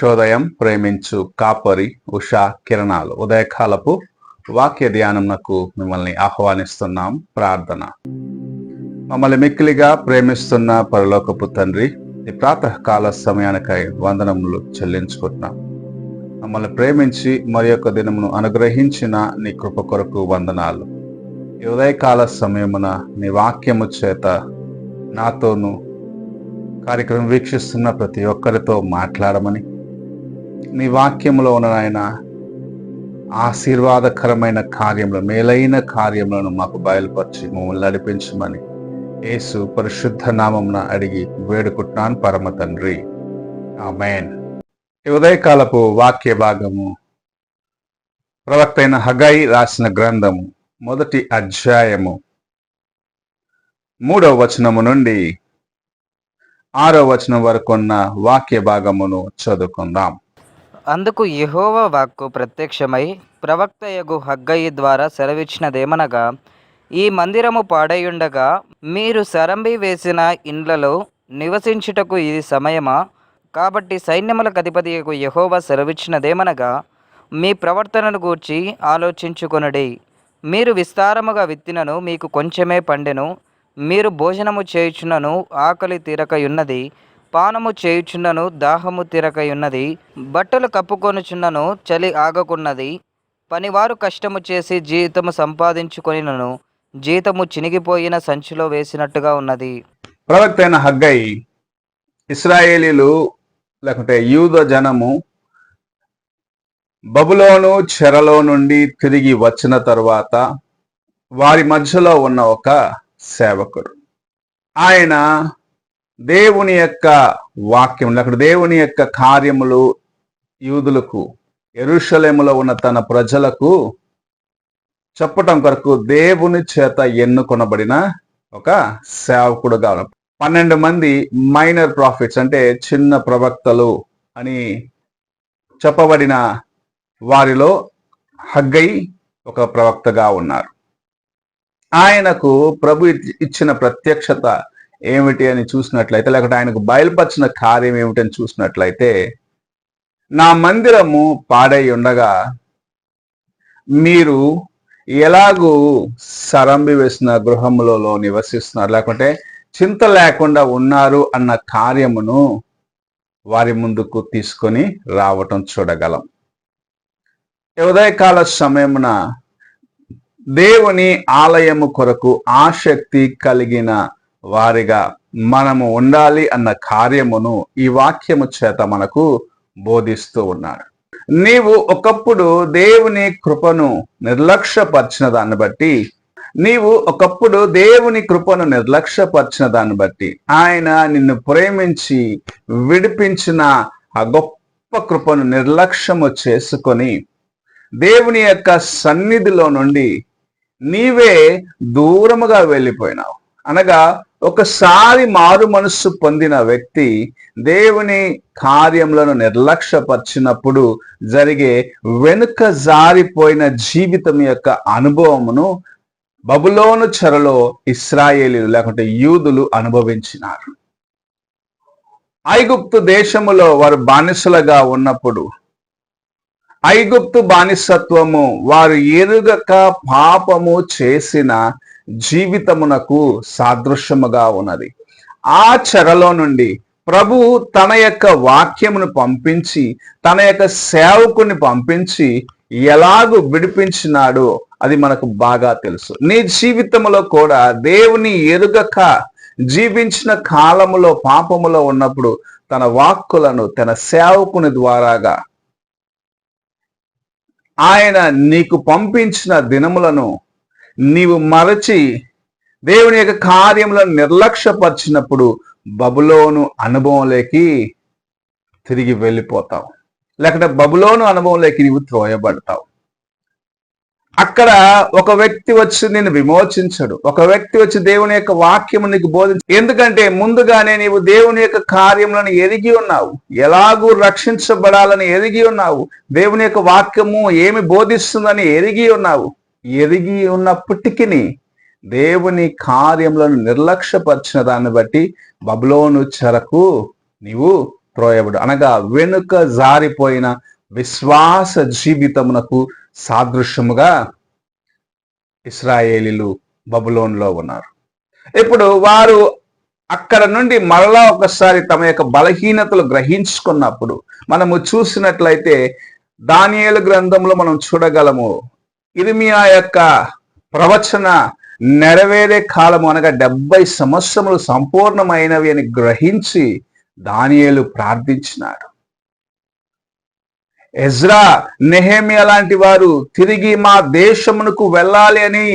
ఉషోదయం ప్రేమించు కాపరి ఉషా కిరణాలు ఉదయకాలపు వాక్య ధ్యానంకు మిమ్మల్ని ఆహ్వానిస్తున్నాం. ప్రార్థన. మమ్మల్ని మిక్కిలిగా ప్రేమిస్తున్న పరలోకపు తండ్రి, ఈ ప్రాతకాల సమయానికై వందనములు చెల్లించుకుంటున్నాం. మమ్మల్ని ప్రేమించి మరి యొక్క దినమును అనుగ్రహించిన నీ కృప కొరకు వందనాలు. ఈ ఉదయకాల సమయమున నీ వాక్యము చేత నాతోనూ కార్యక్రమం వీక్షిస్తున్న ప్రతి ఒక్కరితో మాట్లాడమని, నీ వాక్యములో ఉన్న ఆయన ఆశీర్వాదకరమైన కార్యములు, మేలైన కార్యములను మాకు బయలుపరిచి మమ్మల్ని నడిపించమని యేసు పరిశుద్ధ నామమున అడిగి వేడుకుంటున్నాను పరమ తండ్రి, ఆమేన్. ఈ ఉదయకాలపు వాక్య భాగము ప్రవక్త అయిన హగ్గై రాసిన గ్రంథము 1వ అధ్యాయము 3వ వచనము నుండి 6వ వచనం వరకు ఉన్న వాక్య భాగమును చదువుకుందాం. అందుకు యెహోవా వాక్కు ప్రత్యక్షమై ప్రవక్తయగు హగ్గయి ద్వారా సెలవిచ్చినదేమనగా, ఈ మందిరము పాడైయుండగా మీరు సరంబి వేసిన ఇండ్లలో నివసించుటకు ఇది సమయమా? కాబట్టి సైన్యములకు అధిపతియగు యెహోవా సెలవిచ్చినదేమనగా, మీ ప్రవర్తనను గూర్చి ఆలోచించుకొనుడి. మీరు విస్తారముగా విత్తినను మీకు కొంచెమే పండెను. మీరు భోజనము చేయుచున్నను ఆకలి తీరకయున్నది, పానము చేయుచున్నను దాహము తీరకయున్నది, బట్టలు కప్పుకొనుచున్నను చలి ఆగకున్నది. పనివారు కష్టము చేసి జీతము సంపాదించుకొనినను జీతము చినిగిపోయిన సంచిలో వేసినట్టుగా ఉన్నది. ప్రవక్త అయిన హగ్గై ఇశ్రాయేలీలు లేకుంటే యూద జనము బబులోను చెరలో నుండి తిరిగి వచ్చిన తరువాత వారి మధ్యలో ఉన్న ఒక సేవకుడు, ఆయన దేవుని యొక్క వాక్యం లేకుంటే దేవుని యొక్క కార్యములు యూదులకు యెరూషలేములో ఉన్న తన ప్రజలకు చెప్పటం కొరకు దేవుని చేత ఎన్నుకొనబడిన ఒక సేవకుడుగా 12 మంది మైనర్ ప్రాఫిట్స్ అంటే చిన్న ప్రవక్తలు అని చెప్పబడిన వారిలో హగ్గై ఒక ప్రవక్తగా ఉన్నారు. ఆయనకు ప్రభు ఇచ్చిన ప్రత్యక్షత ఏమిటి అని చూసినట్లయితే, లేకపోతే ఆయనకు బయలుపరిచిన కార్యం ఏమిటని చూసినట్లయితే, నా మందిరము పాడై ఉండగా మీరు ఎలాగూ సరంబి వేసిన గృహములలో నివసిస్తున్నారు, లేకుంటే చింత లేకుండా ఉన్నారు అన్న కార్యమును వారి ముందుకు తీసుకొని రావటం చూడగలం. ఉదయకాల సమయమున దేవుని ఆలయము కొరకు ఆసక్తి కలిగిన వారిగా మనము ఉండాలి అన్న కార్యమును ఈ వాక్యము చేత మనకు బోధిస్తూ ఉన్నాడు. నీవు ఒకప్పుడు దేవుని కృపను నిర్లక్ష్యపరిచిన దాన్ని బట్టి ఆయన నిన్ను ప్రేమించి విడిపించిన ఆ గొప్ప కృపను నిర్లక్ష్యము చేసుకొని దేవుని యొక్క సన్నిధిలో నుండి నీవే దూరముగా వెళ్ళిపోయినావు. అనగా ఒకసారి మారు మనస్సు పొందిన వ్యక్తి దేవుని కార్యములను నిర్లక్ష్యపరిచినప్పుడు జరిగే వెనుక జారిపోయిన జీవితం యొక్క అనుభవమును బబులోను చెరలో ఇశ్రాయేలీలు లేకుంటే యూదులు అనుభవించినారు. ఐగుప్తు దేశములో వారు బానిసలుగా ఉన్నప్పుడు ఐగుప్తు బానిసత్వము వారు ఎరుగక పాపము చేసిన జీవితమునకు సాదృశ్యముగా ఉన్నది. ఆ చెరలో నుండి ప్రభు తన యొక్క వాక్యమును పంపించి, తన యొక్క సేవకుని పంపించి ఎలాగూ విడిపించినాడో అది మనకు బాగా తెలుసు. నీ జీవితంలో కూడా దేవుని ఎరుగక జీవించిన కాలములో పాపములో ఉన్నప్పుడు తన వాక్కులను తన సేవకుని ద్వారాగా ఆయన నీకు పంపించిన దినములను నీవు మరచి దేవుని యొక్క కార్యములను నిర్లక్ష్యపరిచినప్పుడు బబులోను అనుభవంలోకి తిరిగి వెళ్ళిపోతావు, లేకపోతే బబులోను అనుభవంలోకి నీవు త్రోయబడతావు. అక్కడ ఒక వ్యక్తి వచ్చి నిన్ను విమోచించడు, ఒక వ్యక్తి వచ్చి దేవుని యొక్క వాక్యము నీకు బోధించు. ఎందుకంటే ముందుగానే నీవు దేవుని యొక్క కార్యములను ఎరిగి ఉన్నావు, ఎలాగూ రక్షించబడాలని ఎరిగి ఉన్నావు, దేవుని యొక్క వాక్యము ఏమి బోధిస్తుందని ఎరిగి ఉన్నావు. ఎరిగి ఉన్నప్పటికీ దేవుని కార్యములను నిర్లక్ష్యపరిచిన దాన్ని బట్టి బబులోను చెరకు నీవు త్రోయబడు, అనగా వెనుక జారిపోయిన విశ్వాస జీవితమునకు సాదృశ్యముగా ఇశ్రాయేలీలు బబులోనులో ఉన్నారు. ఇప్పుడు వారు అక్కడ నుండి మరలా ఒకసారి తమ యొక్క బలహీనతలు గ్రహించుకున్నప్పుడు మనము చూసినట్లయితే దానియేలు గ్రంథంలో మనం చూడగలము, ఇర్మియా యొక్క ప్రవచన నెరవేరే కాలము అనగా 70 సంవత్సరములు సంపూర్ణమైనవి అని గ్రహించి దానియేలు ప్రార్థించినాడు. ఎజ్రా, నెహెమియా లాంటి వారు తిరిగి మా దేశమునకు వెళ్ళాలి అని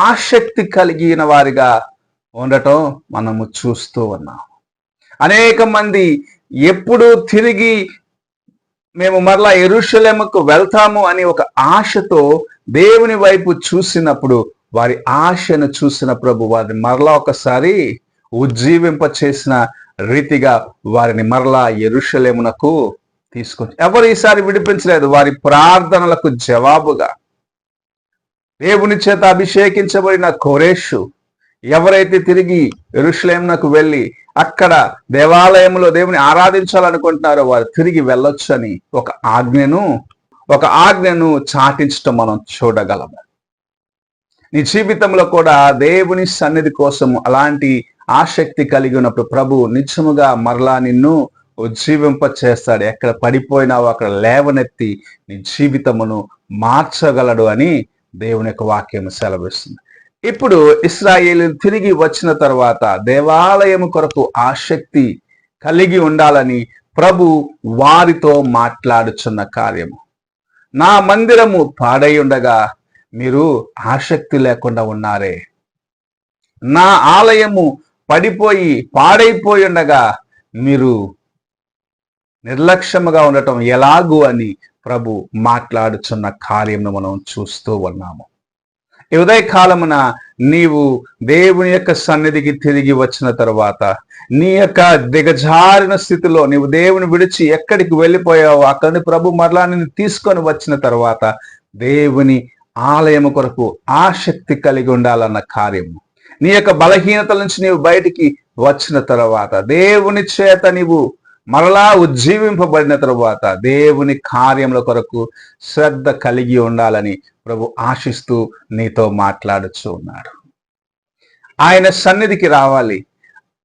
ఆసక్తి కలిగిన వారిగా ఉండటం మనము చూస్తూ ఉన్నాం. అనేక మంది ఎప్పుడు తిరిగి మేము మరలా యెరూషలేముకు వెళ్తాము అని ఒక ఆశతో దేవుని వైపు చూసినప్పుడు వారి ఆశను చూసిన ప్రభు వారిని మరలా ఒకసారి ఉజ్జీవింప చేసిన రీతిగా వారిని మరలా యెరూషలేమునకు తీసుకొచ్చి ఎవరు ఈసారి విడిపించలేదు. వారి ప్రార్థనలకు జవాబుగా దేవుని చేత అభిషేకించబడిన కోరేషు ఎవరైతే తిరిగి యెరూషలేమునకు వెళ్ళి అక్కడ దేవాలయంలో దేవుని ఆరాధించాలనుకుంటున్నారో వారు తిరిగి వెళ్ళొచ్చని ఒక ఆజ్ఞను చాటించటం మనం చూడగలము. నీ జీవితంలో కూడా దేవుని సన్నిధి కోసం అలాంటి ఆసక్తి కలిగి ఉన్నప్పుడు ప్రభు నిత్యముగా మరలా నిన్ను ఉజ్జీవింప చేస్తాడు. ఎక్కడ పడిపోయినావో అక్కడ లేవనెత్తి నీ జీవితమును మార్చగలడు అని దేవుని యొక్క వాక్యం సెలవిస్తుంది. ఇప్పుడు ఇశ్రాయేలు తిరిగి వచ్చిన తర్వాత దేవాలయం కొరకు ఆసక్తి కలిగి ఉండాలని ప్రభు వారితో మాట్లాడుచున్న కార్యము, నా మందిరము పాడై ఉండగా మీరు ఆసక్తి లేకుండా ఉన్నారే, నా ఆలయము పాడైపోయి ఉండగా మీరు నిర్లక్ష్యముగా ఉండటం ఎలాగూ అని ప్రభు మాట్లాడుచున్న కార్యమును మనం చూస్తూ ఉన్నాము. ఈ ఉదయకాలమున నీవు దేవుని యొక్క సన్నిధికి తిరిగి వచ్చిన తర్వాత నీ యొక్క దిగజారిన స్థితిలో నీవు దేవుని విడిచి ఎక్కడికి వెళ్ళిపోయావో అక్కడిని ప్రభు మరలా నిన్ను తీసుకొని వచ్చిన తర్వాత దేవుని ఆలయము కొరకు ఆసక్తి కలిగి ఉండాలన్న కార్యము, నీ యొక్క బలహీనతల నుంచి నీవు బయటికి వచ్చిన తర్వాత దేవుని చేత నీవు మరలా ఉజ్జీవింపబడిన తరువాత దేవుని కార్యముల కొరకు శ్రద్ధ కలిగి ఉండాలని ప్రభు ఆశిస్తూ నీతో మాట్లాడుచూ ఉన్నాడు. ఆయన సన్నిధికి రావాలి,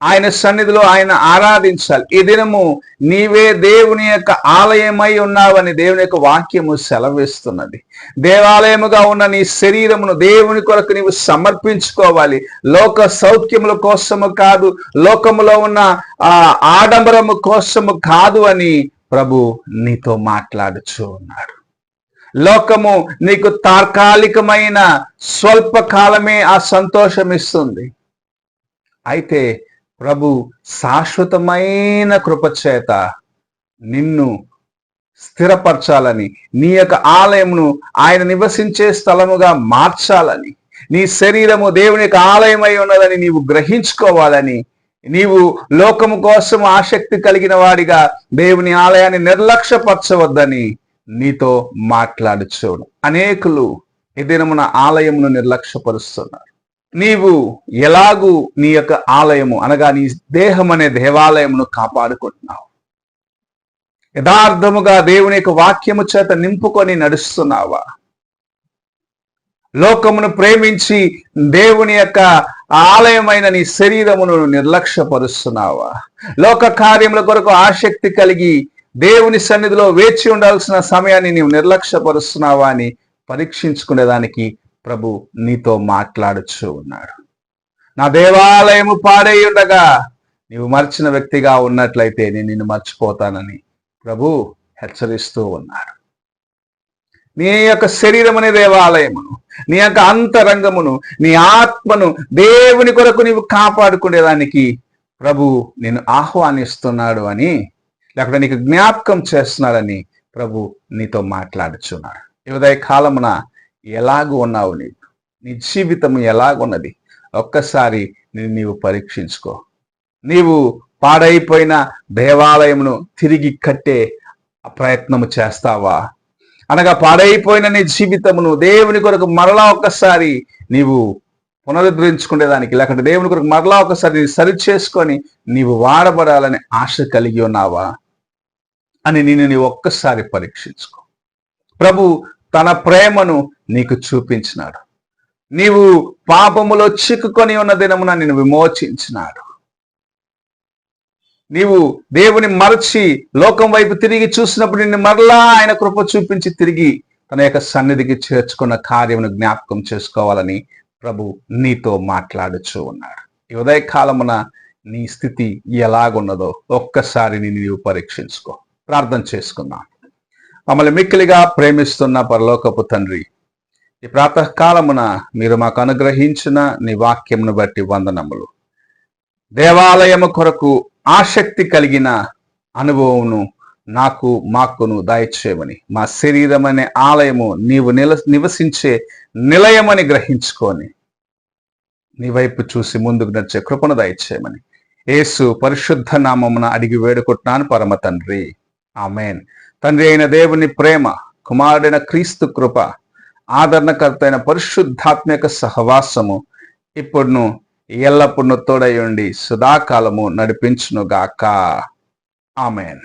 ఆయన సన్నిధిలో ఆయన ఆరాధించాలి. ఈ దినము నీవే దేవుని యొక్క ఆలయమై ఉన్నావని దేవుని యొక్క వాక్యము సెలవిస్తున్నది. దేవాలయముగా ఉన్న నీ శరీరమును దేవుని కొరకు నీవు సమర్పించుకోవాలి. లోక సౌఖ్యముల కోసము కాదు, లోకములో ఉన్న ఆడంబరము కోసము కాదు అని ప్రభు నీతో మాట్లాడుచూ ఉన్నాడు. లోకము నీకు తాత్కాలికమైన స్వల్పకాలమే ఆ సంతోషం ఇస్తుంది. అయితే ప్రభు శాశ్వతమైన కృపచేత నిన్ను స్థిరపరచాలని, నీ యొక్క ఆలయమును ఆయన నివసించే స్థలముగా మార్చాలని, నీ శరీరము దేవుని యొక్క ఆలయమై ఉన్నదని నీవు గ్రహించుకోవాలని, నీవు లోకము కోసం ఆసక్తి కలిగిన వాడిగా దేవుని ఆలయాన్ని నిర్లక్ష్యపరచవద్దని నీతో మాట్లాడుచోడు. అనేకులు ఈ దినమున ఆలయమును నిర్లక్ష్యపరుస్తున్నారు. నీవు ఎలాగూ నీ యొక్క ఆలయము అనగా నీ దేహం అనే దేవాలయమును కాపాడుకుంటున్నావు? యథార్థముగా దేవుని యొక్క వాక్యము చేత నింపుకొని నడుస్తున్నావా? లోకమును ప్రేమించి దేవుని యొక్క ఆలయమైన నీ శరీరమును నిర్లక్ష్యపరుస్తున్నావా? లోక కార్యముల కొరకు ఆసక్తి కలిగి దేవుని సన్నిధిలో వేచి ఉండాల్సిన సమయాన్ని నీవు నిర్లక్ష్యపరుస్తున్నావా అని పరీక్షించుకునేదానికి ప్రభు నీతో మాట్లాడుచూ ఉన్నాడు. నా దేవాలయము పాడై ఉండగా నీవు మర్చిన వ్యక్తిగా ఉన్నట్లయితే నేను నిన్ను మర్చిపోతానని ప్రభు హెచ్చరిస్తూ ఉన్నాడు. నీ యొక్క శరీరం అనే దేవాలయమును, నీ యొక్క అంతరంగమును, నీ ఆత్మను దేవుని కొరకు నీవు కాపాడుకునేదానికి ప్రభు నేను ఆహ్వానిస్తున్నాడు అని, లేకపోతే నీకు జ్ఞాపకం చేస్తున్నాడని ప్రభు నీతో మాట్లాడుచున్నాడు. ఈ ఉదయ కాలమున ఎలాగూ ఉన్నావు? నీ జీవితం ఎలాగున్నది? ఒక్కసారి నీవు పరీక్షించుకో. నీవు పాడైపోయిన దేవాలయమును తిరిగి కట్టే ప్రయత్నము చేస్తావా? అనగా పాడైపోయిన నీ జీవితమును దేవుని కొరకు మరలా ఒక్కసారి నీవు పునరుద్ధరించుకునేదానికి, లేకపోతే దేవుని కొరకు మరలా ఒకసారి సరి చేసుకొని నీవు వాడబడాలని ఆశ కలిగి ఉన్నావా అని నీవు ఒక్కసారి పరీక్షించుకో. ప్రభు తన ప్రేమను నీకు చూపించినాడు. నీవు పాపములో చిక్కుకొని ఉన్న దినమున నిన్ను విమోచించినాడు. నీవు దేవుని మరచి లోకం వైపు తిరిగి చూసినప్పుడు నిన్ను మరలా ఆయన కృప చూపించి తిరిగి తన యొక్క సన్నిధికి చేర్చుకున్న కార్యమును జ్ఞాపకం చేసుకోవాలని ప్రభు నీతో మాట్లాడుచూ ఉన్నాడు. ఈ ఉదయకాలమున నీ స్థితి ఎలాగున్నదో ఒక్కసారి నీవు పరీక్షించుకో. ప్రార్థన చేసుకుందాం. మమ్మల్ని మిక్కిలిగా ప్రేమిస్తున్న పరలోకపు తండ్రి, ఈ ప్రాతకాలమున మీరు మాకు అనుగ్రహించిన నీ వాక్యమును బట్టి వందనములు. దేవాలయము కొరకు ఆసక్తి కలిగిన అనుభవమును మాకును దయచేయమని, మా శరీరం అనే ఆలయము నీవు నివసించే నిలయమని గ్రహించుకొని నీ వైపు చూసి ముందుకు నడిచే కృపను దయచేయమని యేసు పరిశుద్ధ నామమున అడిగి వేడుకుంటున్నాను పరమ తండ్రి, ఆమేన్. తండ్రి అయిన దేవుని ప్రేమ, కుమారుడైన క్రీస్తు కృప, ఆదరణకర్త అయిన పరిశుద్ధాత్మక సహవాసము ఇప్పుడును ఎల్లప్పుడూ తోడై ఉండి సదాకాలము నడిపించునుగాక. ఆమేన్.